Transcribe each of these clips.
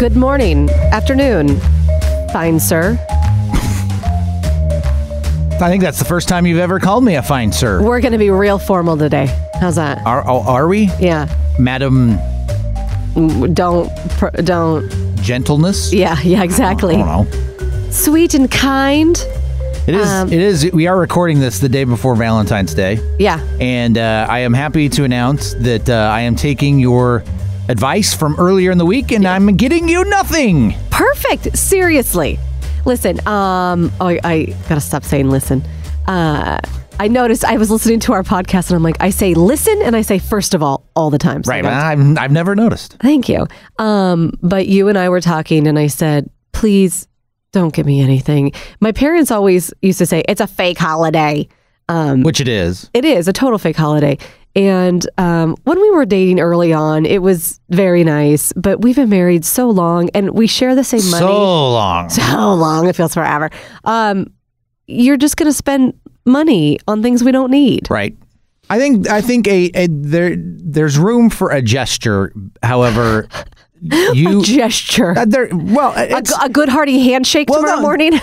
Good morning, afternoon, fine sir. I think that's the first time you've ever called me a fine sir. We're going to be real formal today. How's that? Are we? Yeah. Madam... Don't. Gentleness? Yeah, exactly. I don't know. Sweet and kind. It is. We are recording this the day before Valentine's Day. Yeah. And I am happy to announce that I am taking your advice from earlier in the week, and I'm getting you nothing. Perfect. Seriously. Listen, I gotta stop saying listen. I noticed I was listening to our podcast and I'm like, I say listen and I say first of all the time. So right. I've never noticed. Thank you. But you and I were talking and I said, please don't give me anything. My parents always used to say, it's a fake holiday. Which it is. It is a total fake holiday. And when we were dating early on, it was very nice, but we've been married so long and we share the same money. So long. It feels forever. You're just going to spend money on things we don't need. Right. I think there's room for a gesture. However, a gesture. A good hearty handshake tomorrow morning.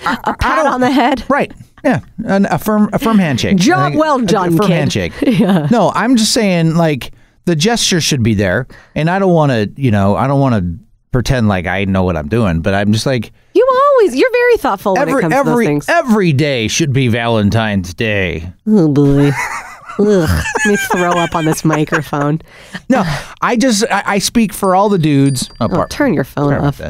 A pat on the head. Right. Yeah, a firm handshake. Job well done, a firm kid. handshake. Yeah. No, I'm just saying, like, the gesture should be there, and I don't want to, pretend like I know what I'm doing, but I'm just like, you're very thoughtful when it comes to those things. Every day should be Valentine's Day. Oh boy. Ugh, let me throw up on this microphone. No, I speak for all the dudes. Turn your phone off.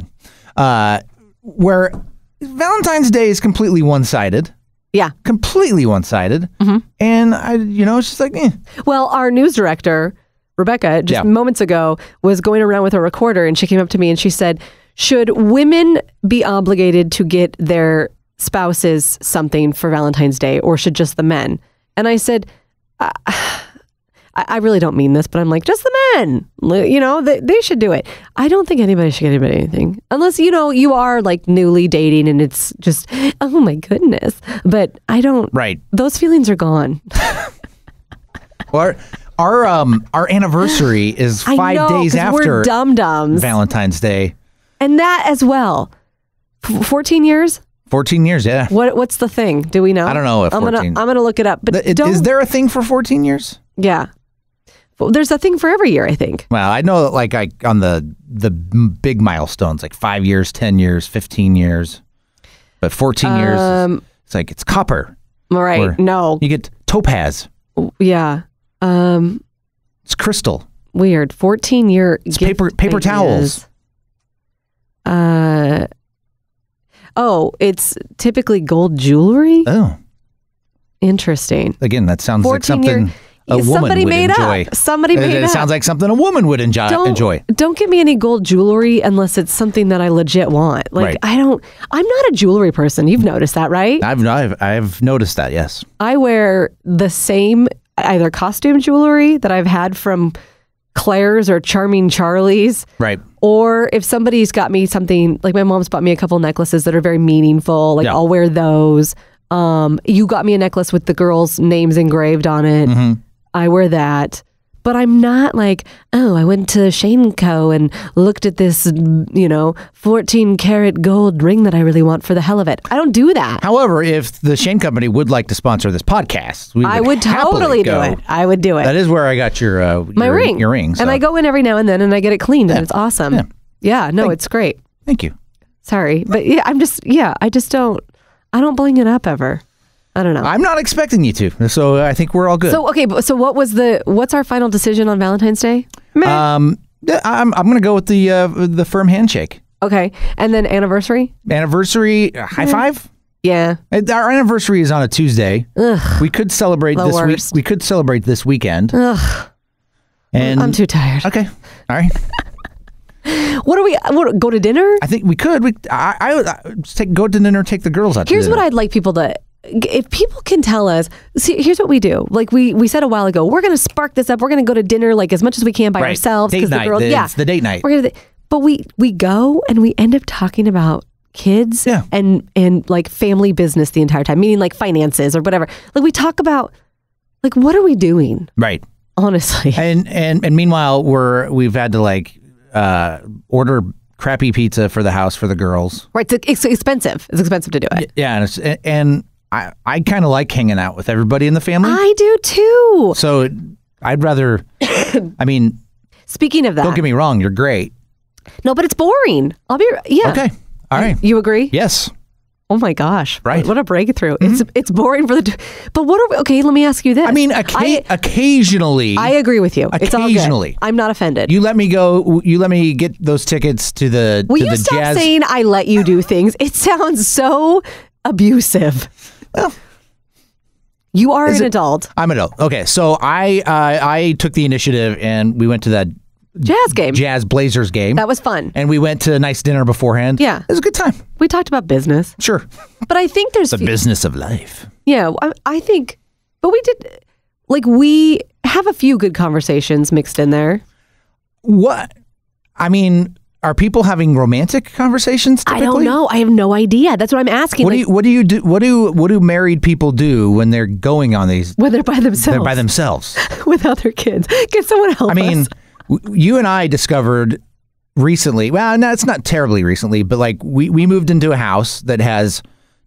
Where Valentine's Day is completely one-sided. Yeah. Completely one-sided. Mm-hmm. And it's just like, eh. Well, our news director, Rebecca, moments ago was going around with a recorder and she came up to me and she said, should women be obligated to get their spouses something for Valentine's Day or should just the men? And I said, I really don't mean this, but I'm like, just the men, they should do it. I don't think anybody should get anybody anything unless, you are like newly dating and it's just, oh my goodness. But I don't, right. Those feelings are gone. Well, our anniversary is 5 days after we're dum-dums. Valentine's Day. And that as well. 14 years? 14 years, yeah. What's the thing? Do we know? I don't know if 14. I'm gonna look it up. But is there a thing for 14 years? Yeah. Well, there's a thing for every year, I think. Well, I know like on the big milestones, like 5 years, 10 years, 15 years. But 14 years, it's like it's copper. Right. No. You get topaz. Yeah. It's crystal. Weird. 14-year It's paper towels. It's typically gold jewelry. Oh. Interesting. Again, that sounds like something a woman would enjoy. Somebody made it up. It sounds like something a woman would enjoy. Don't give me any gold jewelry unless it's something that I legit want. Like, right. I'm not a jewelry person. You've noticed that, right? I've noticed that, yes. I wear the same either costume jewelry that I've had from Claire's or Charming Charlie's. Right. Or if somebody's got me something, like my mom's bought me a couple necklaces that are very meaningful. Like I'll wear those. You got me a necklace with the girls' names engraved on it. Mm-hmm. I wear that. But I'm not like, I went to Shane Co. and looked at this, 14 karat gold ring that I really want for the hell of it. I don't do that. However, if the Shane Company would like to sponsor this podcast, I would totally do it. I would do it. That is where I got your ring. Your ring. So. And I go in every now and then and I get it cleaned and it's awesome. Yeah, it's great. Thank you. Sorry. But I don't bling it up ever. I don't know. I'm not expecting you to, so I think we're all good. So what's our final decision on Valentine's Day? I'm going to go with the firm handshake. Okay, and then anniversary. High five. Yeah, our anniversary is on a Tuesday. Ugh, we could celebrate this week. We could celebrate this weekend. Ugh, and I'm too tired. Okay, all right. Go to dinner? I think we could. Go to dinner. Take the girls out. Here's what I'd like people to. If people can tell us, see, here's what we do. Like we said a while ago, we're going to spark this up. We're going to go to dinner like as much as we can by ourselves. Date night. It's the date night. But we go and we end up talking about kids and like family business the entire time, meaning like finances or whatever. Like we talk about like, what are we doing? Right. Honestly. And meanwhile, we've had to like order crappy pizza for the house for the girls. Right. It's expensive. It's expensive to do it. Yeah. And I kind of like hanging out with everybody in the family. I do too. So I'd rather, I mean. Speaking of that. Don't get me wrong. You're great. No, but it's boring. Yeah. Okay. All right. You agree? Yes. Oh my gosh. Right. What a breakthrough. It's boring for but okay, let me ask you this. I mean, occasionally. I agree with you. Occasionally. It's all good. I'm not offended. You let me go. You let me get those tickets to the Will you stop jazz. saying I let you do things? It sounds so abusive. Well, you are an adult. I'm an adult. Okay, so I took the initiative and we went to that Jazz Blazers game. That was fun. And we went to a nice dinner beforehand. Yeah. It was a good time. We talked about business. Sure. But I think there's the business of life. Yeah, I think, but we have a few good conversations mixed in there. What? I mean, are people having romantic conversations typically? I don't know. I have no idea. That's what I'm asking. What do you do? What do married people do when they're going on these? When they're by themselves. They're by themselves. With other kids. Can someone help us? I mean, you and I discovered recently, well, no, it's not terribly recently, but like we moved into a house that has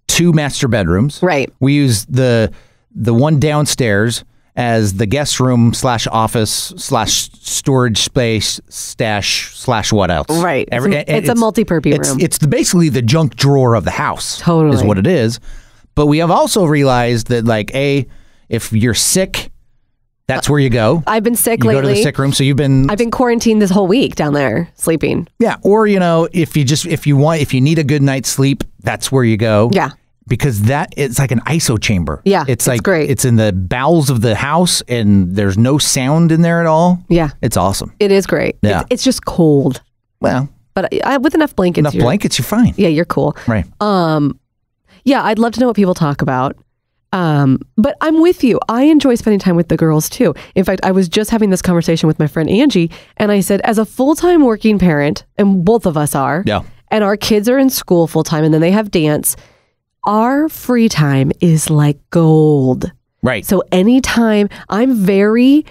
2 master bedrooms. Right. We use the one downstairs as the guest room / office / storage space / what else. Right. It's a multi-purpose room. It's basically the junk drawer of the house. Totally. Is what it is. But we have also realized that if you're sick, that's where you go. I've been sick lately. You go to the sick room. So I've been quarantined this whole week down there sleeping. Yeah. Or, if you need a good night's sleep, that's where you go. Yeah. Because it's like an ISO chamber. Yeah. It's great. It's in the bowels of the house and there's no sound in there at all. Yeah. It's awesome. It is great. Yeah. It's just cold. Well. But with enough blankets. You're fine. Yeah, you're cool. Right. Yeah, I'd love to know what people talk about. But I'm with you. I enjoy spending time with the girls too. In fact, I was just having this conversation with my friend Angie, and I said, as a full-time working parent, and both of us are, and our kids are in school full-time, and then they have dance, our free time is like gold. Right. So anytime, I'm very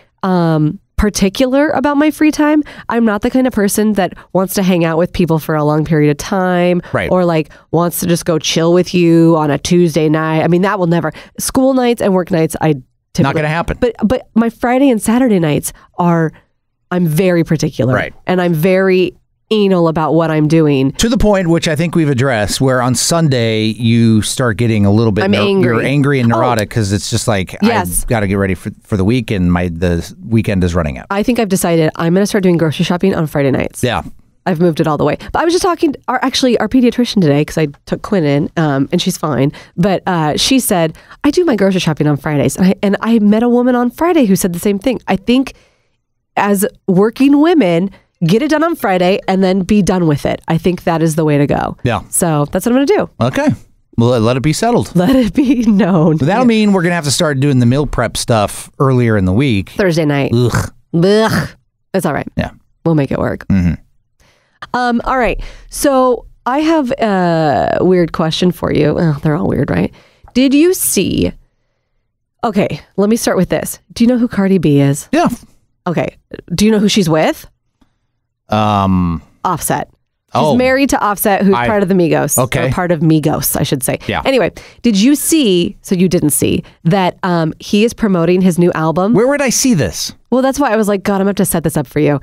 particular about my free time. I'm not the kind of person that wants to hang out with people for a long period of time, or wants to just go chill with you on a Tuesday night. I mean, that will never. School nights and work nights, not going to happen. But my Friday and Saturday nights I'm very particular, right? And I'm very anal about what I'm doing. To the point, which I think we've addressed, where on Sunday you start getting a little bit angry. You're angry and neurotic because it's just like, I've got to get ready for the week and the weekend is running out. I think I've decided I'm going to start doing grocery shopping on Friday nights. Yeah. I've moved it all the way. But I was just talking, our pediatrician today, because I took Quinn in, and she's fine. But she said, I do my grocery shopping on Fridays. And I met a woman on Friday who said the same thing. I think as working women, get it done on Friday and then be done with it. I think that is the way to go. Yeah. So that's what I'm going to do. Okay. Well, let it be settled. Let it be known. But that'll mean we're going to have to start doing the meal prep stuff earlier in the week. Thursday night. Ugh. It's all right. Yeah. We'll make it work. Mm-hmm. All right. So I have a weird question for you. Oh, they're all weird, right? Did you see... Okay, let me start with this. Do you know who Cardi B is? Yeah. Okay. Do you know who she's with? Offset. She's married to Offset, who's part of the Migos. Okay. Or part of Migos, I should say. Yeah. Anyway, did you see, so you didn't see, that he is promoting his new album? Where would I see this? Well, that's why I was like, God, I'm going to have to set this up for you.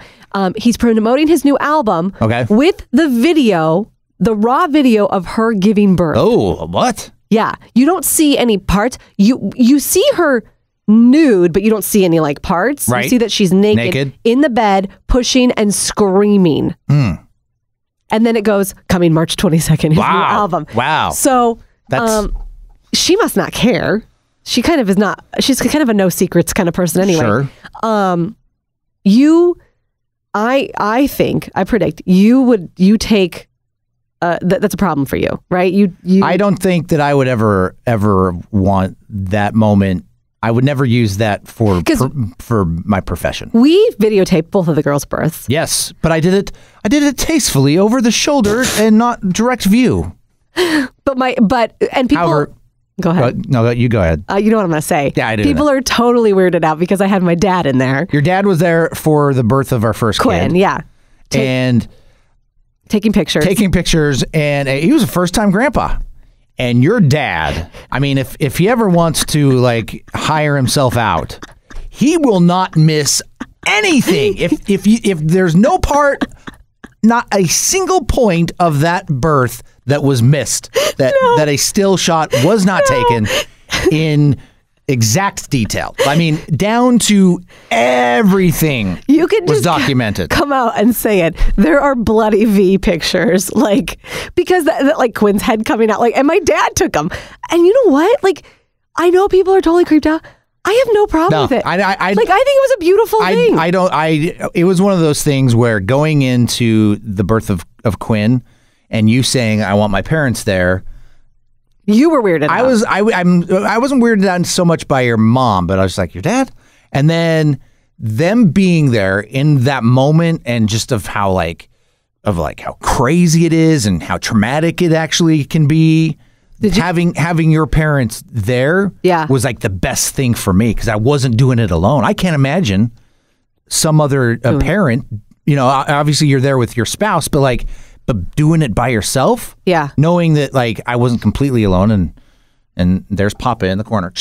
He's promoting his new album with the video, the raw video of her giving birth. Oh, what? Yeah. You don't see any parts. You see her nude, but you don't see any parts. Right. You see that she's naked in the bed, pushing and screaming. And then it goes, coming March 22nd, his new album. Wow. So she must not care. She kind of is not, she's kind of a no secrets kind of person anyway. Sure. I think, I predict, you take, that's a problem for you, right? You. I don't think that I would ever want that moment. I would never use that for my profession. We videotaped both of the girls' births. Yes, but I did it tastefully over the shoulder and not direct view. But people. However, go ahead. No, you go ahead. You know what I'm going to say. Yeah, I do. People are totally weirded out because I had my dad in there. Your dad was there for the birth of our first Quinn, kid. yeah. And taking pictures, and he was a first-time grandpa. And your dad, I mean, if he ever wants to like hire himself out, he will not miss anything. If there's no part, not a single point of that birth that was missed, that a still shot was not taken in exact detail. I mean, down to everything was documented. Come out and say it. There are bloody V pictures, like, because that like Quinn's head coming out, like, and my dad took them. And you know what? Like, I know people are totally creeped out. I have no problem with it. I think it was a beautiful thing. It was one of those things where going into the birth of Quinn and you saying, I want my parents there. You were weirded out. I wasn't weirded out so much by your mom, but I was like, your dad? And then them being there in that moment and just of how crazy it is and how traumatic it actually can be. Having your parents there was like the best thing for me because I wasn't doing it alone. I can't imagine some other parent, obviously you're there with your spouse, but doing it by yourself, knowing that like I wasn't completely alone, and there's Papa in the corner.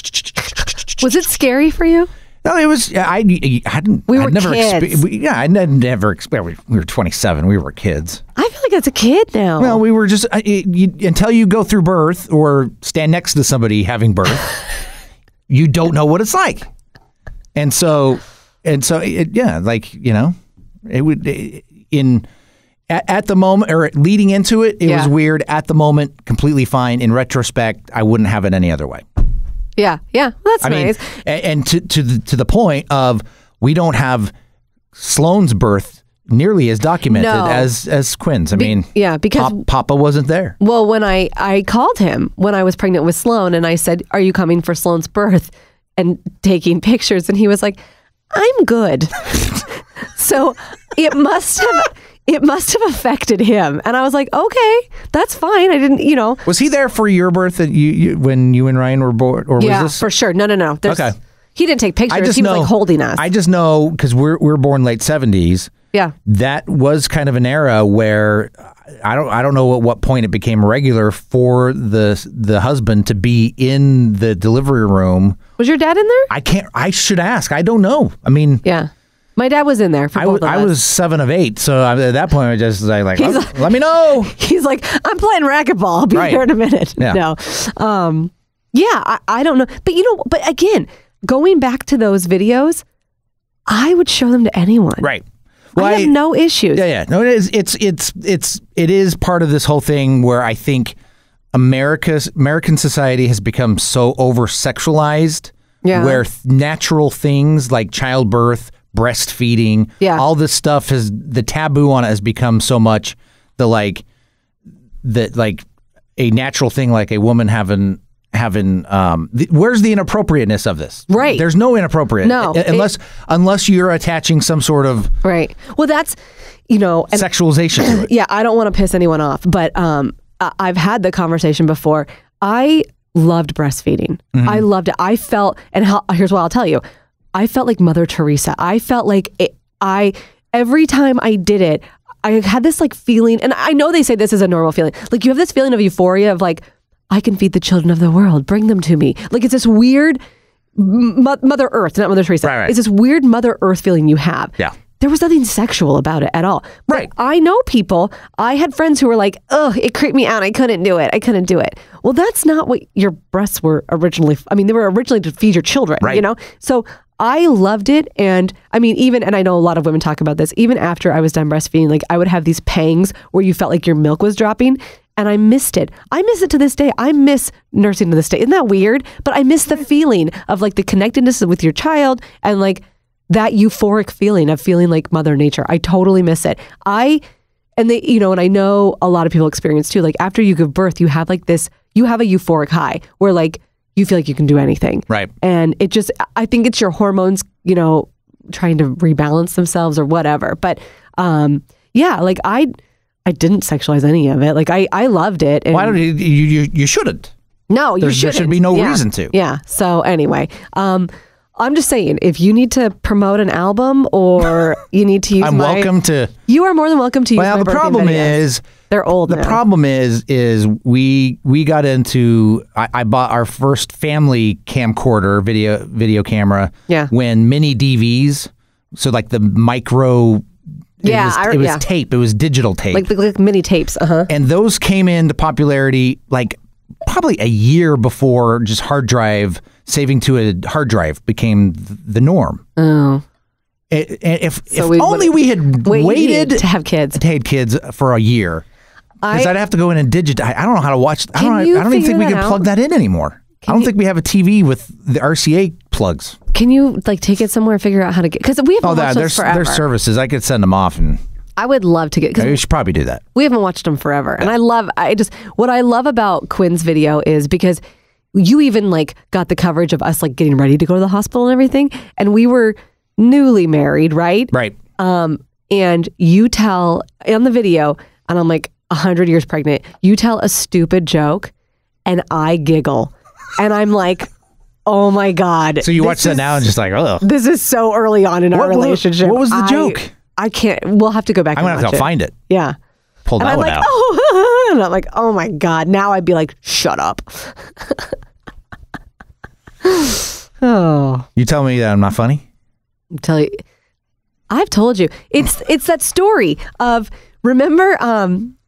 Was it scary for you? No, it was. I hadn't. We were kids. I never experienced. We were 27. We were kids. I feel like that's a kid now. Well, we were just until you go through birth or stand next to somebody having birth, you don't know what it's like, and so it would At the moment, or leading into it, it was weird. At the moment, completely fine. In retrospect, I wouldn't have it any other way. Yeah. Well, that's nice. And to the point of we don't have Sloane's birth nearly as documented as Quinn's. I mean, because Papa wasn't there. Well, when I called him when I was pregnant with Sloane, and I said, "Are you coming for Sloane's birth?" and taking pictures, and he was like, "I'm good." So it must have affected him. And I was like, okay, that's fine. I didn't, Was he there for your birth when you and Ryan were born? Or was this? For sure. No. Okay. He didn't take pictures. He was like holding us. I just know because we're born late 70s. Yeah. That was kind of an era where I don't know at what point it became regular for the husband to be in the delivery room. Was your dad in there? I should ask. I don't know. I mean. Yeah. My dad was in there for both of us. I was 7 of 8, so at that point I just like let me know. He's like, I'm playing racquetball. I'll be here in a minute. Yeah. No, I don't know, but again, going back to those videos, I would show them to anyone. Right. Well, I have no issues. Yeah. No, it is. It is part of this whole thing where I think American society has become so over sexualized, where natural things like childbirth, breastfeeding, all this stuff the taboo on it has become so much a natural thing, like a woman having where's the inappropriateness of this? Right. There's no inappropriate. No. Unless you're attaching some sort of right. Well, that's sexualization to it. Yeah, I don't want to piss anyone off, but I've had the conversation before. I loved breastfeeding. Mm-hmm. I loved it. I felt, and here's what I'll tell you. I felt like Mother Teresa. I felt like every time I did it, I had this like feeling, and I know they say this is a normal feeling. Like you have this feeling of euphoria of like, I can feed the children of the world, bring them to me. Like it's this weird Mother Earth, not Mother Teresa. Right. It's this weird Mother Earth feeling you have. Yeah. There was nothing sexual about it at all. Right. But I know people, I had friends who were like, ugh, it creeped me out. I couldn't do it. Well, that's not what your breasts were originally. I mean, they were originally to feed your children, right. So I loved it. And I mean, and I know a lot of women talk about this, even after I was done breastfeeding, like I would have these pangs where you felt like your milk was dropping. And I missed it. I miss it to this day. I miss nursing to this day. Isn't that weird? But I miss the feeling of like the connectedness with your child and like that euphoric feeling of feeling like Mother Nature. I totally miss it. And I know a lot of people experience too, like after you give birth, you have a euphoric high where like you feel like you can do anything. Right. And I think it's your hormones, trying to rebalance themselves or whatever. But like I didn't sexualize any of it. Like I loved it. And why don't you shouldn't. No, you shouldn't. There should be no reason to. Yeah. So anyway, I'm just saying, if you need to promote an album or you need to use You are more than welcome to use my the problem videos. is... They're old The problem is we got into... I bought our first family camcorder, video camera, when mini DVs, so like the micro... It was tape. It was digital tape. Like mini tapes, And those came into popularity like probably a year before just hard drive, saving to a hard drive became the norm. Oh. If only we had waited to have kids. To have kids for a year. Because I'd have to go in and digitize. I don't know how to watch. I don't even think we can plug that in anymore. I don't think we have a TV with the RCA plugs. Can you take it somewhere and figure out how to get? Because we haven't watched them forever. There's services. I could send them off, and I would love to get. We should probably do that. We haven't watched them forever, and what I love about Quinn's video is because you even got the coverage of us getting ready to go to the hospital and everything, and we were newly married, right? Right. And you tell on the video, and I'm 100 years pregnant. You tell a stupid joke, and I giggle. And I'm oh my God. So you watch that now and just oh. This is so early on in our relationship. What was the joke? I can't. We'll have to go back and watch it. I'm going to have to find it. Yeah. Pull that one out. Oh, and I'm oh my God. Now I'd be shut up. Oh. You tell me that I'm not funny? I've told you. It's that story of, remember,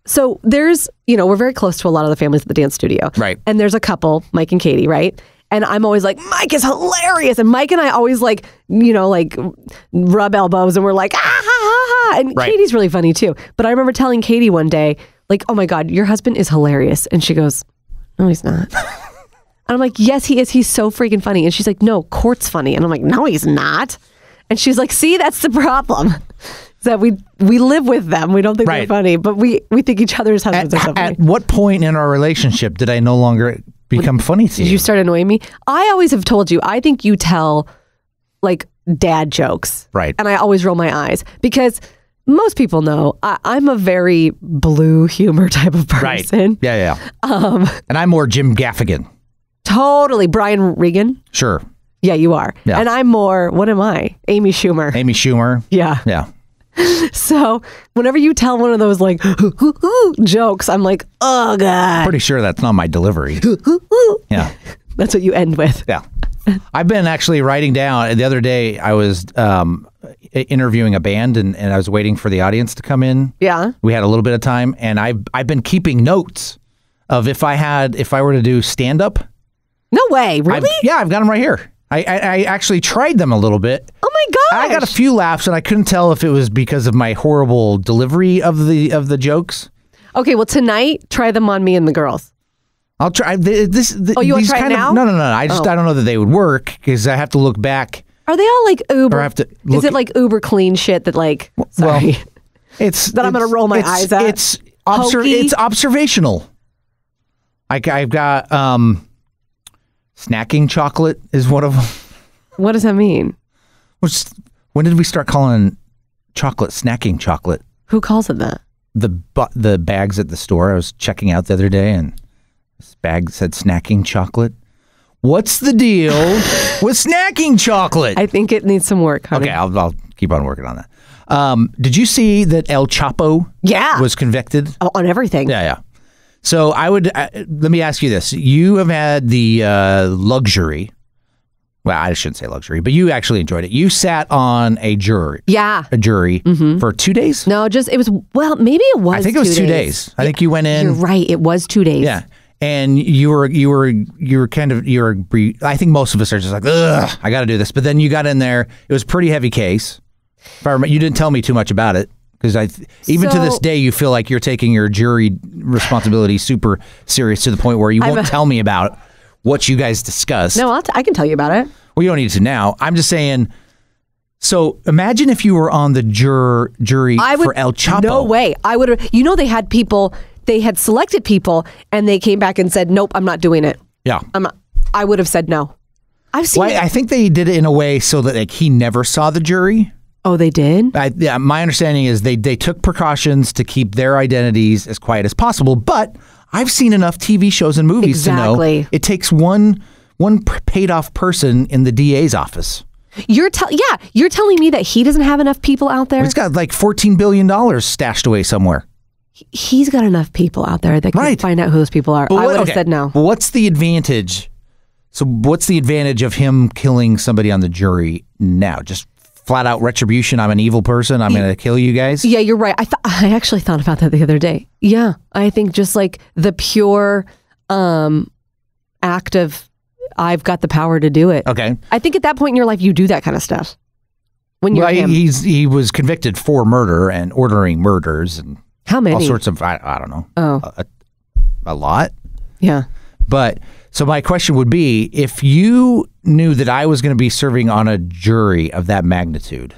so there's, we're very close to a lot of the families at the dance studio. Right. And there's a couple, Mike and Katie, right? And I'm always Mike is hilarious. And Mike and I always rub elbows and we're ah, ha, ha, ha. And right. Katie's really funny too. But I remember telling Katie one day, oh my God, your husband is hilarious. And she goes, no, he's not. And I'm yes, he is. He's so freaking funny. And she's no, Cort's funny. And I'm no, he's not. And she's see, that's the problem. That we live with them. We don't think they're funny, but we think each other's husbands are so funny. At what point in our relationship did I no longer become funny to you? Did you start annoying me? I always have told you, I think you tell dad jokes. Right. And I always roll my eyes because most people know I'm a very blue humor type of person. Right. Yeah. And I'm more Jim Gaffigan. Totally. Brian Regan. Sure. Yeah, you are. Yeah. And I'm more, what am I? Amy Schumer. Amy Schumer. Yeah. Yeah. So whenever you tell one of those jokes, I'm oh God. Pretty sure that's not my delivery. Yeah. That's what you end with. Yeah. I've been actually writing down. The other day I was interviewing a band and I was waiting for the audience to come in. Yeah. We had a little bit of time and I've been keeping notes of if I were to do stand up. No way. Really? I've got them right here. I actually tried them a little bit. Oh my gosh. I got a few laughs and I couldn't tell if it was because of my horrible delivery of the jokes. Okay, well tonight try them on me and the girls. I'll try you want to try it now? No. I don't know that they would work because I have to look back. Are they all Uber? Is it Uber clean shit that sorry. Well, it's that I'm going to roll my eyes at? It's observational. I've got snacking chocolate is one of them. What does that mean? When did we start calling chocolate snacking chocolate? Who calls it that? The bags at the store. I was checking out the other day and this bag said snacking chocolate. What's the deal with snacking chocolate? I think it needs some work, honey. Okay, I'll keep on working on that. Did you see that El Chapo was convicted? On everything. Yeah. So let me ask you this. You have had the luxury, well, I shouldn't say luxury, but you actually enjoyed it. You sat on a jury. Yeah. A jury for 2 days? No, maybe it was 2 days. I think it was 2 days. I think you went in. You're right. It was 2 days. Yeah. And you were I think most of us are just ugh, I got to do this. But then you got in there. It was a pretty heavy case. If I remember, you didn't tell me too much about it. Because even to this day, you feel like you're taking your jury responsibility super serious to the point where you won't tell me about what you guys discussed. No, I can tell you about it. Well, you don't need to now. I'm just saying. So imagine if you were on the jury for El Chapo. No way. I would have. They had people. They had selected people, and they came back and said, "Nope, I'm not doing it." Yeah. I would have said no. I've seen. I think they did it in a way so that he never saw the jury. Oh, they did? Yeah, my understanding is they took precautions to keep their identities as quiet as possible, but I've seen enough TV shows and movies to know it takes one paid off person in the DA's office. You're telling me that he doesn't have enough people out there? He's got like $14 billion stashed away somewhere. He's got enough people out there that can find out who those people are. I would have said no. Well, what's the advantage? So what's the advantage of him killing somebody on the jury now? Just flat out retribution. I'm an evil person. I'm going to kill you guys. Yeah, you're right. I actually thought about that the other day. Yeah, I think just like the pure act of I've got the power to do it. Okay. I think at that point in your life, you do that kind of stuff. When you're him. He was convicted for murder and ordering murders and how many? All sorts of I don't know. Oh, a lot. Yeah. But so my question would be, if you knew that I was going to be serving on a jury of that magnitude,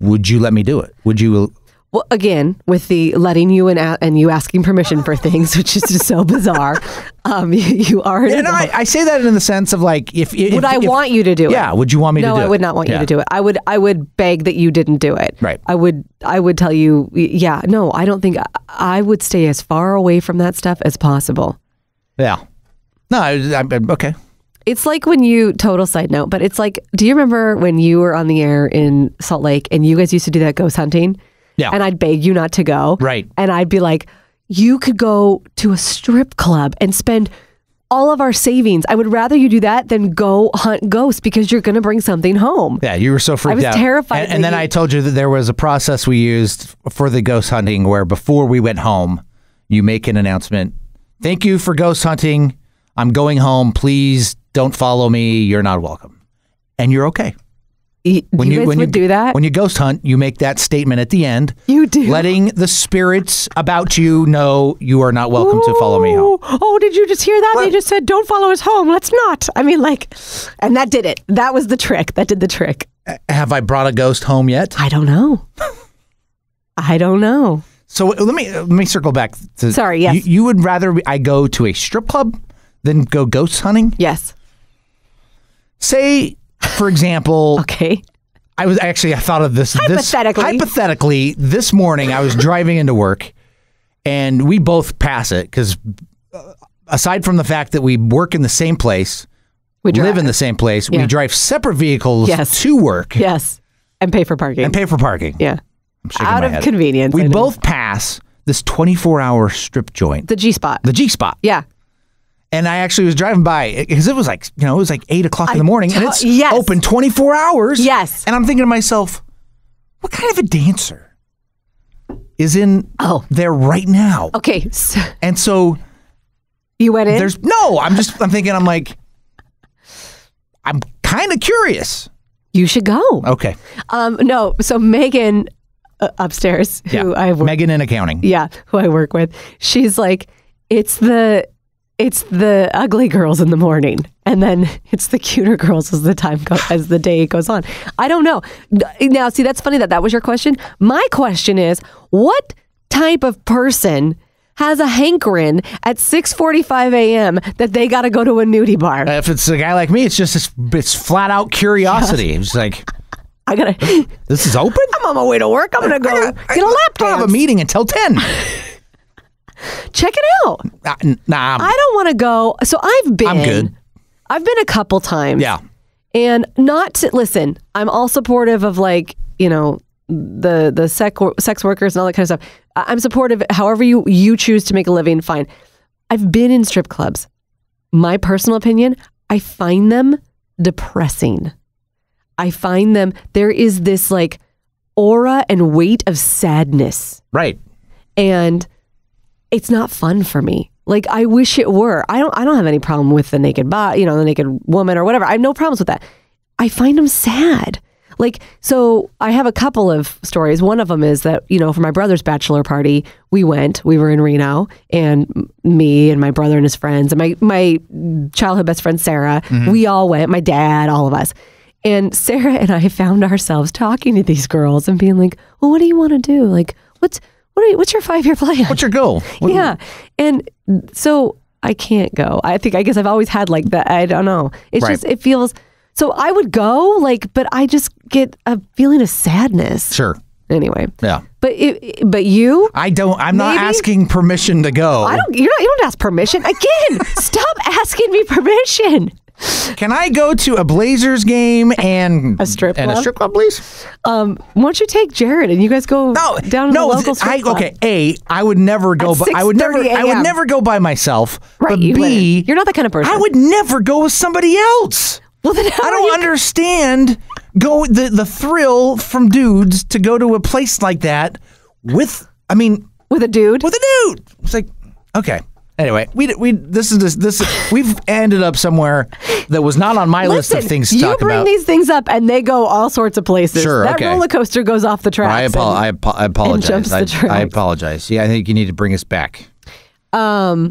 would you let me do it? Would you? Well, again, with the letting you and you asking permission for things, which is just so bizarre. You are. And I say that in the sense of like, if I want you to do it? Yeah. Would you want me to do it? No, I would not want you to do it. I would beg that you didn't do it. Right. I would tell you, yeah, no, I don't think I would stay as far away from that stuff as possible. Yeah. No, I'm okay. It's like when total side note, but it's like, do you remember when you were on the air in Salt Lake and you guys used to do that ghost hunting? Yeah. And I'd beg you not to go. Right. And I'd be like, you could go to a strip club and spend all of our savings. I would rather you do that than go hunt ghosts because you're going to bring something home. Yeah, you were so freaked out. I was terrified. And then I told you that there was a process we used for the ghost hunting where before we went home, you make an announcement. Thank you for ghost hunting. I'm going home. Please don't follow me. You're not welcome. And you're okay. When you do that? When you ghost hunt, you make that statement at the end. You do. Letting the spirits about you know you are not welcome to follow me home. Oh, did you just hear that? They just said, don't follow us home. Let's not. I mean, and that did it. That was the trick. That did the trick. Have I brought a ghost home yet? I don't know. I don't know. So let me circle back to. Sorry, yes. You would rather I go to a strip club than go ghost hunting? Yes. Say, for example, okay. I thought of this. Hypothetically, this morning I was driving into work and we both pass it because aside from the fact that we work in the same place, we live in the same place, we drive separate vehicles to work. Yes. And pay for parking. Yeah. Out of convenience. We both pass this 24-hour strip joint. The G-Spot. Yeah. And I actually was driving by because it was like, it was like 8 o'clock in the morning and it's open 24 hours. Yes. And I'm thinking to myself, what kind of a dancer is in there right now? Okay. And so you went in? I'm thinking, I'm kind of curious. You should go. Okay. No. So Megan upstairs, who I work Megan in accounting. Yeah. Who I work with. She's like, it's the ugly girls in the morning, and then it's the cuter girls as the day goes on. I don't know. Now, see, that's funny that was your question. My question is, what type of person has a hankering at 6:45 a.m. that they got to go to a nudie bar? If it's a guy like me, it's just it's flat out curiosity. It's like, this is open? I'm on my way to work. I'm gonna go get a lap dance. I don't have a meeting until 10. Check it out. Nah. I don't want to go. So I'm good. I've been a couple times. Yeah. And listen, I'm all supportive of the sex workers and all that kind of stuff. I'm supportive however you choose to make a living, fine. I've been in strip clubs. My personal opinion, I find them depressing. I find there is this aura and weight of sadness. Right. And it's not fun for me. I wish it were. I don't have any problem with the naked body, the naked woman or whatever. I have no problems with that. I find them sad. So I have a couple of stories. One of them is that, for my brother's bachelor party, we were in Reno, and me and my brother and his friends and my childhood best friend, Sarah, we all went, my dad, all of us. And Sarah and I found ourselves talking to these girls and being like, well, what do you want to do? What's your 5-year plan? What's your goal? Yeah. And so I can't go. I guess I've always had that. I don't know. It's just, it feels, so I would go but I just get a feeling of sadness. Sure. Anyway. Yeah. But you? I'm not asking permission to go. You don't ask permission. Again, stop asking me permission. Can I go to a Blazers game and a strip club, please? Why don't you take Jared and you guys go down to the local strip club? Okay. A, I would never go. I would never go by myself. Right. But B, you're not that kind of person. I would never go with somebody else. Well, then I don't understand. The thrill from dudes to go to a place like that with a dude. It's like, okay. Anyway, we've ended up somewire that was not on my list of things to talk about. You bring these things up, and they go all sorts of places. Sure, that roller coaster goes off the tracks. I apologize. And jumps the tracks. I apologize. Yeah, I think you need to bring us back. All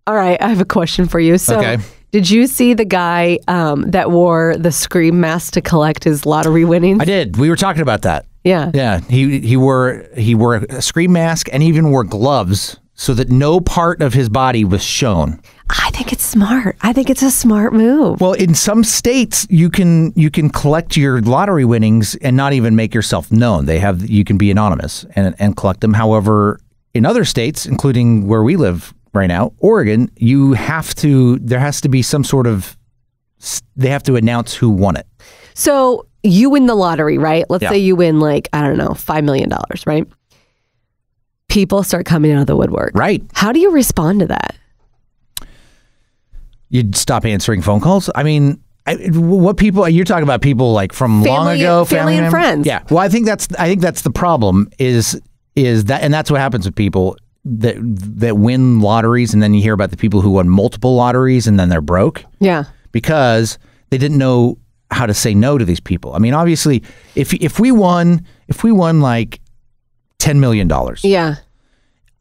right, I have a question for you. So, did you see the guy that wore the Scream mask to collect his lottery winnings? I did. We were talking about that. Yeah. Yeah. He wore a Scream mask and even wore gloves, so that no part of his body was shown. I think it's smart. I think it's a smart move. Well, in some states, you can collect your lottery winnings and not even make yourself known. You can be anonymous and collect them. However, in other states, including where we live right now, Oregon, there has to be some sort of, they have to announce who won it. So you win the lottery, right? Let's say you win $5 million, right? People start coming out of the woodwork. Right. How do you respond to that? You'd stop answering phone calls. I mean, what people you're talking about? People like from long ago, family and friends. Yeah. Well, I think that's the problem is that, and that's what happens with people that win lotteries, and then you hear about the people who won multiple lotteries and then they're broke. Yeah. Because they didn't know how to say no to these people. I mean, obviously, if we won like $10 million. Yeah.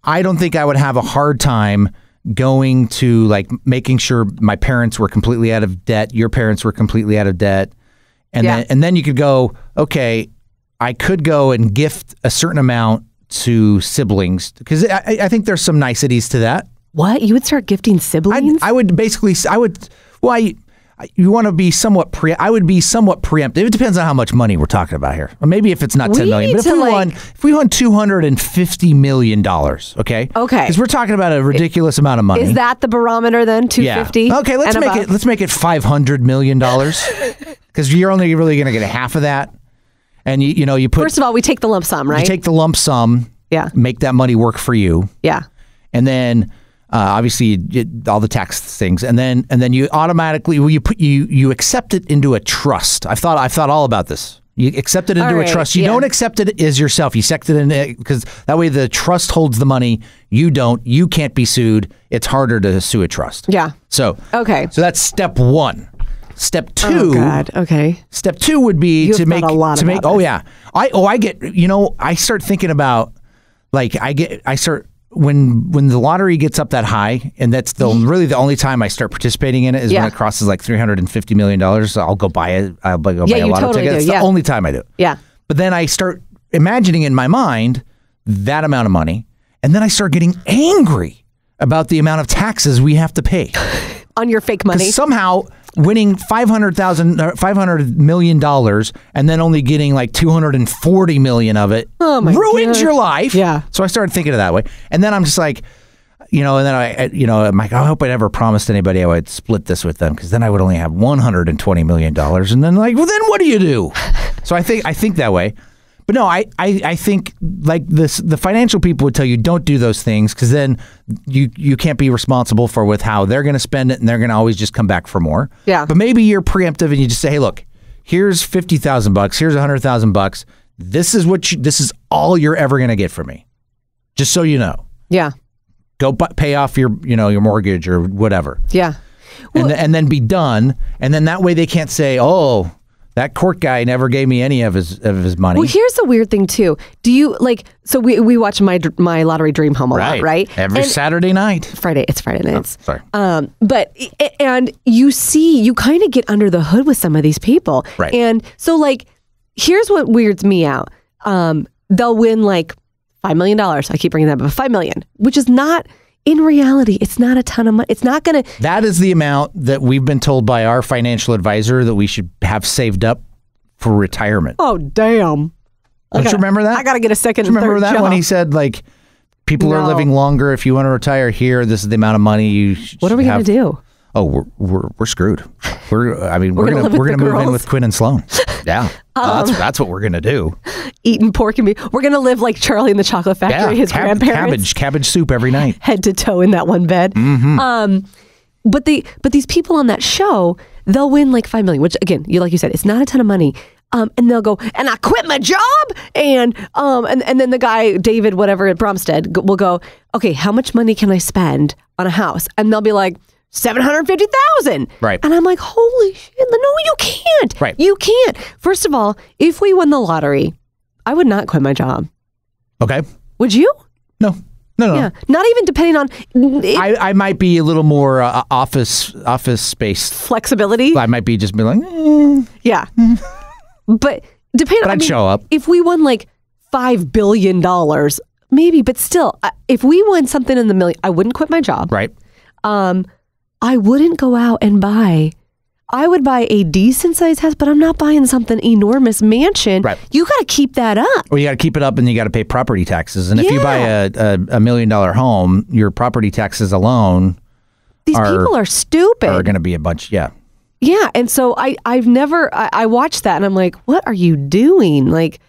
I don't think I would have a hard time going to making sure my parents were completely out of debt, your parents were completely out of debt. And then you could go, okay, I could go and gift a certain amount to siblings, because I think there's some niceties to that. What? You would start gifting siblings? You want to be somewhat I would be somewhat preemptive. It depends on how much money we're talking about here. Or maybe if it's not $10 million, but if we won $250 million, okay? Okay. Because we're talking about a ridiculous amount of money. Is that the barometer then? 250? Yeah. Okay, let's make it $500 million. Because you're only really going to get a half of that. And you put, first of all, we take the lump sum, right? You take the lump sum. Yeah. Make that money work for you. Yeah. And then obviously all the tax things, and then you automatically you accept it into a trust. I've thought all about this. You accept it into a trust. You don't accept it as yourself. You accept it in, because that way the trust holds the money. You don't. You can't be sued. It's harder to sue a trust. Yeah. So that's step one. Step two. Oh God. Okay. Step two would be to make. Oh yeah. I get. I start thinking about when the lottery gets up that high, and that's really the only time I start participating in it is when it crosses like $350 million. So I'll go buy it. I'll buy a lotto ticket. It's the only time I do it. Yeah. But then I start imagining in my mind that amount of money, and then I start getting angry about the amount of taxes we have to pay on your fake money. Somehow winning $500 million and then only getting like $240 million of it ruins your life. Yeah. So I started thinking of that way, and then I'm just like, and then I'm like, I hope I never promised anybody I would split this with them, because then I would only have $120 million, and then then what do you do? So I think that way. But no, I think like this, the financial people would tell you don't do those things, because then you can't be responsible for with how they're going to spend it, and they're going to always just come back for more. Yeah. But maybe you're preemptive and you just say, hey, look, here's $50,000, here's $100,000. This is all you're ever going to get from me, just so you know. Yeah. Go pay off your mortgage or whatever. Yeah. Well, and then be done, and then that way they can't say, oh, that Cort guy never gave me any of his money. Well, here's the weird thing too. Do you so we watch my Lottery Dream Home a lot, right? Every Saturday night. It's Friday nights. Oh, sorry. But you kind of get under the hood with some of these people. Right. And so here's what weirds me out. They'll win $5 million. I keep bringing that up, $5 million, which is not, in reality, it's not a ton of money. It's not going to... That is the amount that we've been told by our financial advisor that we should have saved up for retirement. Oh, damn. Don't you remember that? I got to get a second and third remember that job. when he said, people are living longer. If you want to retire here, this is the amount of money you should What are we going to do? oh, we're screwed. We're gonna move in with Quinn and Sloan. Yeah, that's what we're gonna do. Eating pork and beef. We're gonna live like Charlie in the Chocolate Factory. His grandparents, cabbage soup every night, head to toe in that one bed. Mm-hmm. But these people on that show, they'll win like $5 million, which again, like you said, it's not a ton of money. And they'll go, and I quit my job, and then the guy David whatever at Bromstead will go, okay, how much money can I spend on a house? And they'll be like, $750,000. Right. And I'm like, holy shit, no, you can't. Right. You can't. First of all, if we won the lottery, I would not quit my job. Okay. Would you? No. Yeah. Not even depending on. I might be a little more office space flexibility. I might be just be like, yeah. But depending on. I'd show up. If we won like $5 billion, maybe, but still, if we won something in the million, I wouldn't quit my job. Right. I wouldn't go out and buy. I would buy a decent sized house, but I'm not buying something enormous mansion. Right. You got to keep that up. Well, you got to keep it up, and you got to pay property taxes. And if you buy a $1 million home, your property taxes alone, these people are stupid. Are going to be a bunch. Yeah. Yeah, and so I've never watched that, and I'm like, what are you doing? Like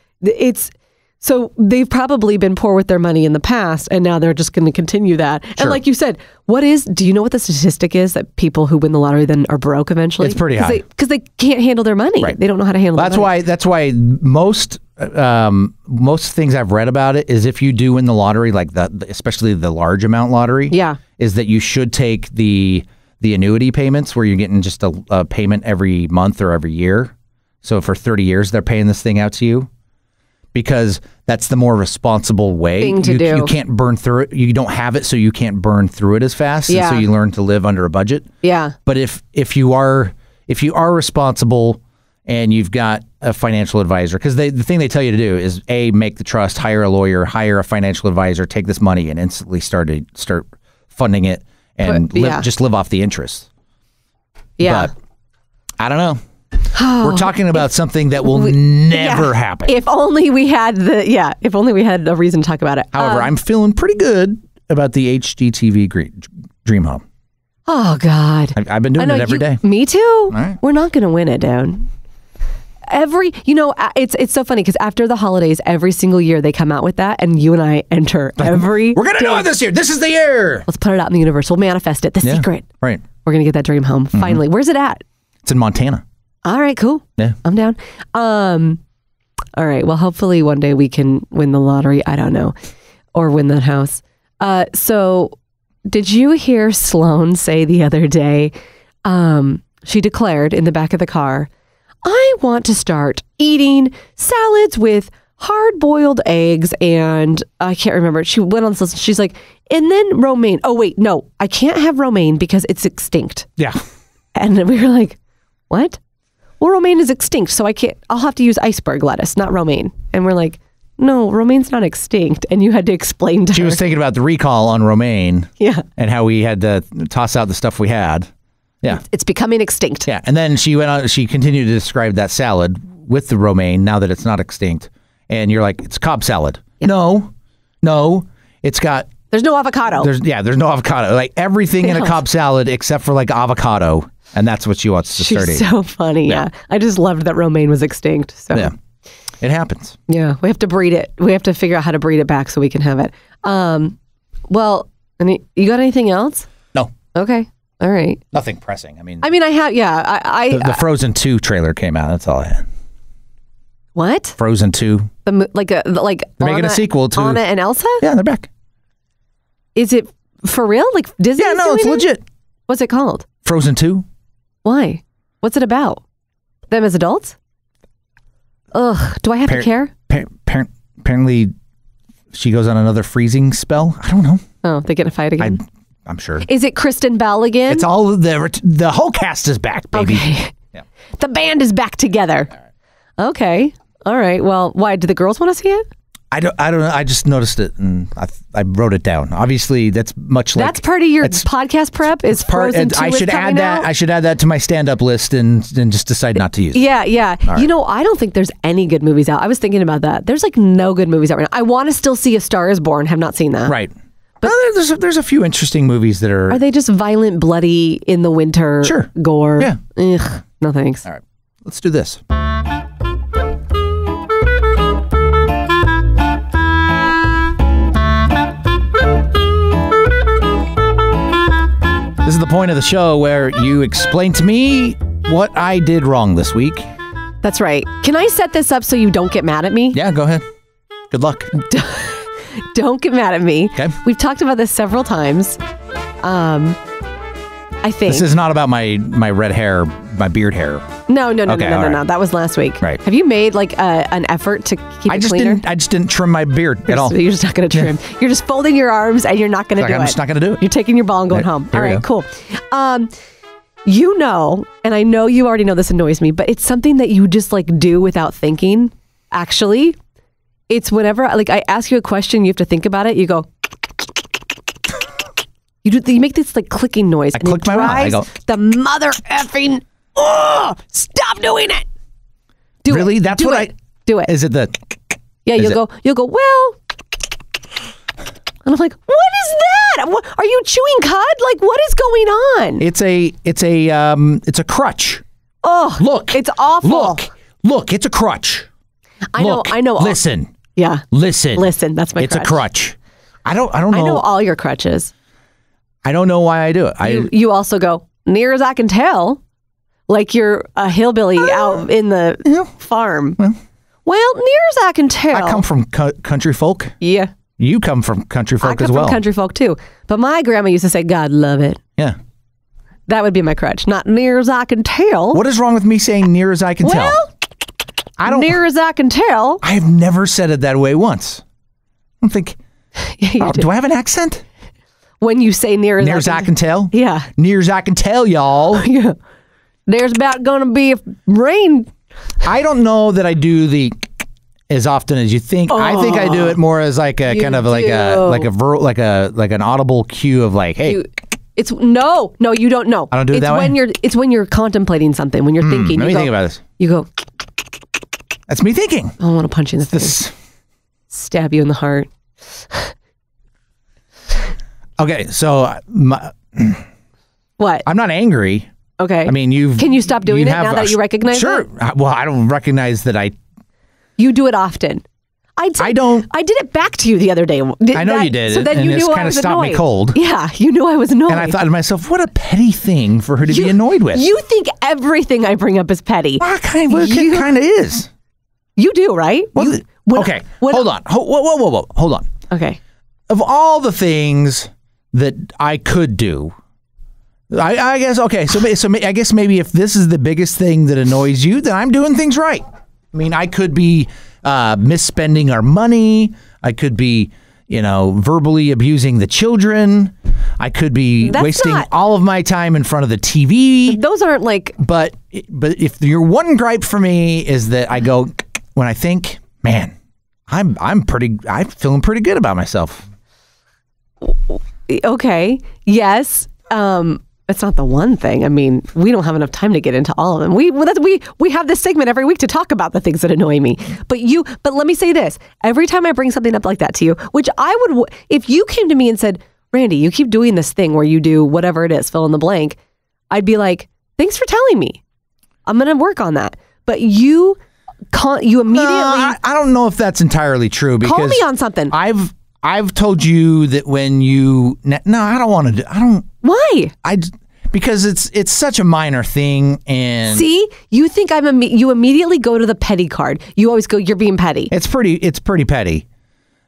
so they've probably been poor with their money in the past, and now they're just going to continue that. Sure. And like you said, do you know what the statistic is that people who win the lottery then are broke eventually? It's pretty high. Because they can't handle their money. Right. They don't know how to handle their money. That's why most things I've read about it is if you do win the lottery, like especially the large amount lottery, is that you should take the annuity payments where you're getting just a payment every month or every year. So for 30 years, they're paying this thing out to you. Because that's the more responsible way to do. You can't burn through it. You don't have it, so you can't burn through it as fast. Yeah. And so you learn to live under a budget. Yeah. But if you are responsible and you've got a financial advisor, because the thing they tell you to do is make the trust, hire a lawyer, hire a financial advisor, take this money and instantly start funding it and just live off the interest. Yeah. But I don't know. We're talking about something that will never happen. If only we had a reason to talk about it. However, I'm feeling pretty good about the HGTV Dream Home. Oh God. I've been doing it every day. Me too. Right. We're not going to win it, dude. It's so funny because after the holidays, every single year they come out with that, and you and I enter every. We're going to do it this year. This is the year. Let's put it out in the universe. We'll manifest it. The secret. Right. We're going to get that dream home. Finally. Where's it at? It's in Montana. All right, cool. Yeah. I'm down. All right. Well, hopefully one day we can win the lottery. I don't know. Or win that house. So did you hear Sloan say the other day, she declared in the back of the car, I want to start eating salads with hard-boiled eggs, and I can't remember. She went on this list. She's like, and then romaine. Oh, wait, no. I can't have romaine because it's extinct. Yeah. And we were like, what? Well, romaine is extinct, so I'll have to use iceberg lettuce, not romaine. And we're like, no, romaine's not extinct. And you had to explain to her. She was thinking about the recall on romaine. Yeah. And how we had to toss out the stuff we had. Yeah. It's becoming extinct. Yeah. And then she continued to describe that salad with the romaine now that it's not extinct. And you're like, it's Cobb salad. Yeah. No, it's got. There's no avocado. There's no avocado. Like everything in a Cobb salad except for like avocado. And that's what she wants to start eating. She's so funny, yeah. I just loved that romaine was extinct. So. Yeah, it happens. Yeah, we have to breed it. We have to figure out how to breed it back so we can have it. Well, you got anything else? No. Okay, all right. Nothing pressing. I mean, I have, yeah. The Frozen 2 trailer came out. That's all I had. What? Frozen 2. They're making a sequel to Anna and Elsa? Yeah, they're back. Is it for real? Like Disney? Yeah, no, it's legit. What's it called? Frozen 2. Why? What's it about? Them as adults? Ugh. Do I have to care? Apparently, she goes on another freezing spell. I don't know. Oh, they get in a fight again? I'm sure. Is it Kristen Bell again? It's all the whole cast is back, baby. Okay. Yeah. The band is back together. All right. Okay. All right. Well, why? Do the girls want to see it? I don't know. I just noticed it and I wrote it down. Obviously, that's much like... That's part of your podcast prep is Frozen 2 I should add that. Out? I should add that to my stand-up list and just decide not to use it. Yeah. Right. I don't think there's any good movies out. I was thinking about that. There's like no good movies out right now. I want to still see A Star Is Born. Have not seen that. Right. But there's a few interesting movies that are... Are they just violent, bloody, in the winter Sure. gore? Yeah. Ugh, no thanks. All right. Let's do this. This is the point of the show where you explain to me what I did wrong this week. That's right. Can I set this up so you don't get mad at me? Yeah, go ahead. Good luck. Don't get mad at me. Okay. We've talked about this several times. I think. This is not about my red hair, my beard hair. No. Okay, No. That was last week. Right. Have you made like an effort to keep it cleaner? I just didn't trim my beard at all. You're just not going to trim. You're just folding your arms and you're not going to do it. I'm just not going to do it. You're taking your ball and going home. All right, cool. You know, and I know you already know this annoys me, but it's something that you just like do without thinking. Actually, it's whenever like I ask you a question, you have to think about it. You go. You make this like clicking noise. I click my mouth. I go. The mother effing. Oh, stop doing it. Do really? it. That's do what it. Do it. Is it the? Yeah, you'll go. Well, and I'm like, what is that? What, are you chewing cud? Like, what is going on? It's a crutch. Oh, look, it's awful. Look, it's a crutch. I know. Listen. Yeah. Listen. That's my crutch. It's a crutch. I don't know. I know all your crutches. I don't know why I do it. You also go, near as I can tell, like you're a hillbilly out in the farm. Well, near as I can tell. I come from country folk. Yeah. You come from country folk as well. I come from country folk too. But my grandma used to say, God love it. Yeah. That would be my crutch. Not near as I can tell. What is wrong with me saying near as I can tell? I don't. Near as I can tell. I have never said it that way once. I don't think. Yeah, do I have an accent? When you say near as I can tell? Yeah. Near as I can tell, y'all. Yeah. There's about going to be rain. I don't know that I do the as often as you think. I think I do it more as like a kind of like an audible cue of like, hey. It's no, you don't know. I don't do it that way? It's when you're contemplating something, when you're thinking. Let me think about this. You go. That's me thinking. I want to punch you in the face. Stab you in the heart. Okay, so what? I'm not angry. Okay. I mean, Can you stop doing it now that you recognize it? Sure. Well, I don't recognize that I... You do it often. I did it back to you the other day. I know you did. So then you knew I was stopped annoyed. Me cold. Yeah, you knew I was annoyed. And I thought to myself, what a petty thing for her to be annoyed with. You think everything I bring up is petty. Well, it kind of is. You do, right? Well, hold on. Whoa. Hold on. Okay. Of all the things that I could do, I guess, okay, so I guess maybe if this is the biggest thing that annoys you, then I'm doing things right. I mean, I could be misspending our money. I could be, verbally abusing the children. I could be wasting all of my time in front of the TV. Those aren't like... But if your one gripe for me is that I go, when I think, man, I'm feeling pretty good about myself. Okay. Yes. It's not the one thing. I mean, we don't have enough time to get into all of them. We have this segment every week to talk about the things that annoy me. But let me say this. Every time I bring something up like that to you, which I would, if you came to me and said, Randy, you keep doing this thing where you do whatever it is, fill in the blank, I'd be like, thanks for telling me. I'm going to work on that. But you immediately... I don't know if that's entirely true because... Call me on something. I've told you that when you... No, I don't want to do... I don't... Why? Because it's such a minor thing and... See? You think you immediately go to the petty card. You always go, you're being petty. It's pretty petty.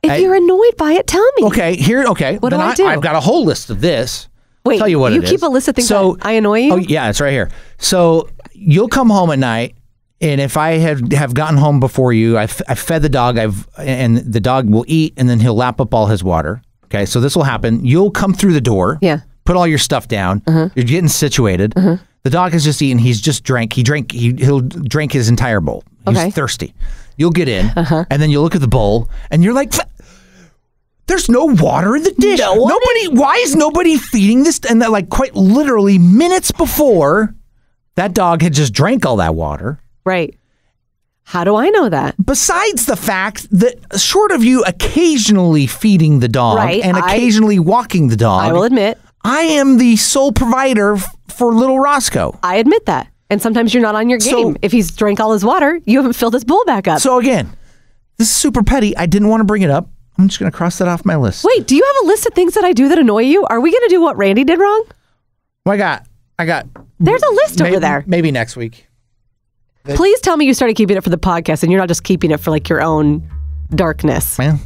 If you're annoyed by it, tell me. Okay. What do I do? I've got a whole list of this. Wait, tell you what it is. You keep a list of things that I annoy you? Oh, yeah, it's right here. So you'll come home at night, and if I have gotten home before you, I've fed the dog, and the dog will eat, and then he'll lap up all his water. Okay, so this will happen. You'll come through the door. Yeah. Put all your stuff down. You're getting situated. The dog has just eaten. He's just drank. He'll drink his entire bowl. He's thirsty. You'll get in, and then you'll look at the bowl, and you're like, there's no water in the dish. Why is nobody feeding this? And that, like, quite literally minutes before, that dog had just drank all that water. Right. How do I know that? Besides the fact that short of you occasionally feeding the dog and occasionally walking the dog, I will admit, I am the sole provider for little Roscoe. I admit that. And sometimes you're not on your game. So, if he's drank all his water, you haven't filled his bowl back up. So again, this is super petty. I didn't want to bring it up. I'm just going to cross that off my list. Wait, do you have a list of things that I do that annoy you? Are we going to do what Randy did wrong? Well, I got. There's a list over there. Maybe next week. Please tell me you started keeping it for the podcast and you're not just keeping it for like your own darkness. Well,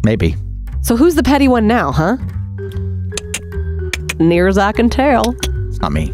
maybe. So who's the petty one now, huh? Near as I can tell. It's not me.